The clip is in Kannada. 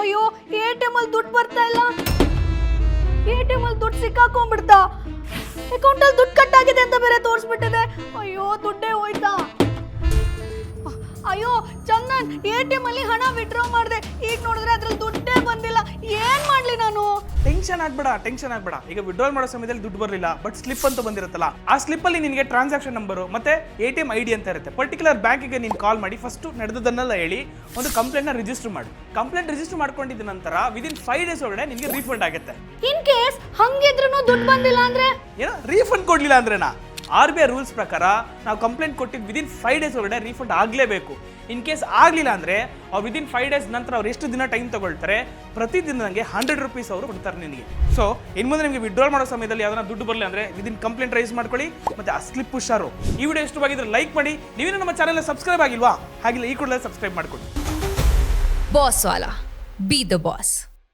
ಅಯ್ಯೋ ATM ಅಲ್ಲಿ ದುಡ್ಡು ಬರ್ತಾ ಇಲ್ಲ. ATM ಅಲ್ಲಿ ದುಡ್ಡು ಸಿಕ್ಕಾಕೊಂಡ್ಬಿಡ್ತಾ. ಅಕೌಂಟ್ ಅಲ್ಲಿ ದುಡ್ಡು ಕಟ್ ಆಗಿದೆ ಅಂತ ಬೇರೆ ತೋರಿಸ್ಬಿಟ್ಟಿದೆ. ಅಯ್ಯೋ ದುಡ್ಡೇ ಹೋಯ್ತಾ. ಅಯ್ಯೋ ಚಂದನ್ ATM ಅಲ್ಲಿ ಹಣ ವಿಡ್ರಾ ಮಾಡಿದೆ. ಈಗ ನೋಡಿದ್ರೆ ಅದ್ರಲ್ಲಿ ದುಡ್ಡೇ ಬಂದಿಲ್ಲ. ಏನ್ ಮಾಡ್ಲಿ ನಾನು? ಟೆನ್ಷನ್ ಆಗ್ಬೇಡ. ಈಗ ವಿಡ್ರಾಲ್ ಮಾಡೋ ಸಮಯದಲ್ಲಿ ದುಡ್ಡು ಬರಲಿಲ್ಲ, ಬಟ್ ಸ್ಲಿಪ್ ಅಂತ ಬಂದಿರುತ್ತಲ್ಲ, ಆ ಸ್ಲಿಪ್ ಅಲ್ಲಿ ನಿನಗೆ ಟ್ರಾನ್ಸಾಕ್ಷನ್ ನಂಬರು ಮತ್ತೆ ATM ID ಅಂತ ಇರುತ್ತೆ. ಪರ್ಟಿಕ್ಯುಲರ್ ಬ್ಯಾಂಕಿಗೆ ನೀನು ಕಾಲ್ ಮಾಡಿ ಫಸ್ಟ್ ನಡೆದದನ್ನೆಲ್ಲ ಹೇಳಿ ಒಂದು ಕಂಪ್ಲೇಂಟ್ನ ರಿಜಿಸ್ಟರ್ ಮಾಡು. ಕಂಪ್ಲೇಂಟ್ ರಿಜಿಸ್ಟರ್ ಮಾಡ್ಕೊಂಡಿದ್ದ ನಂತರ ವಿದಿನ್ 5 days ಒಳಗಡೆ ನಿನಗೆ ರೀಫಂಡ್ ಆಗುತ್ತೆ. ಇನ್ ಕೇಸ್ ಹಂಗಿದ್ರೂ ದುಡ್ಡು ಬಂದಿಲ್ಲ ಅಂದ್ರೆ ಏನೋ ರೀಫಂಡ್ ಕೊಡ್ಲಿಲ್ಲ ಅಂದ್ರೇನಾ? RBI ರೂಲ್ಸ್ ಪ್ರಕಾರ ನಾವು ಕಂಪ್ಲೇಂಟ್ ಕೊಟ್ಟಿದ್ದು ವಿದಿನ್ 5 days ಒಳಗಡೆ ರೀಫಂಡ್ ಆಗಲೇಬೇಕು. ಇನ್ ಕೇಸ್ ಆಗಲಿಲ್ಲ ಅಂದರೆ ಅವ್ರು ವಿದಿನ್ 5 days ನಂತರ ಅವ್ರು ಎಷ್ಟು ದಿನ ಟೈಮ್ ತಗೊಳ್ತಾರೆ, ಪ್ರತಿದಿನ ನನಗೆ 100 rupees ಅವರು ಕೊಡ್ತಾರೆ ನಿನಗೆ. ಸೊ ಇನ್ನು ಮುಂದೆ ನಿಮಗೆ ವಿಡ್ರಾಲ್ ಮಾಡೋ ಸಮಯದಲ್ಲಿ ಯಾವ್ದಾರ ದುಡ್ಡು ಬರಲಿ ಅಂದರೆ ವಿದಿನ್ ಕಂಪ್ಲೇಂಟ್ ರೈಸ್ ಮಾಡ್ಕೊಳ್ಳಿ. ಮತ್ತು ಆ ಸ್ಲಿಪ್ ಹುಷಾರು. ಈ ವಿಡಿಯೋ ಇಷ್ಟವಾಗಿದ್ರೆ ಲೈಕ್ ಮಾಡಿ. ನೀವೇನು ನಮ್ಮ ಚಾನಲ್ನ ಸಬ್ಸ್ಕ್ರೈಬ್ ಆಗಿಲ್ವಾ? ಹಾಗಿಲ್ಲ ಈ ಕೂಡಲೇ ಸಬ್ಸ್ಕ್ರೈಬ್ ಮಾಡ್ಕೊಳ್ಳಿ. Boss Vala, B the boss.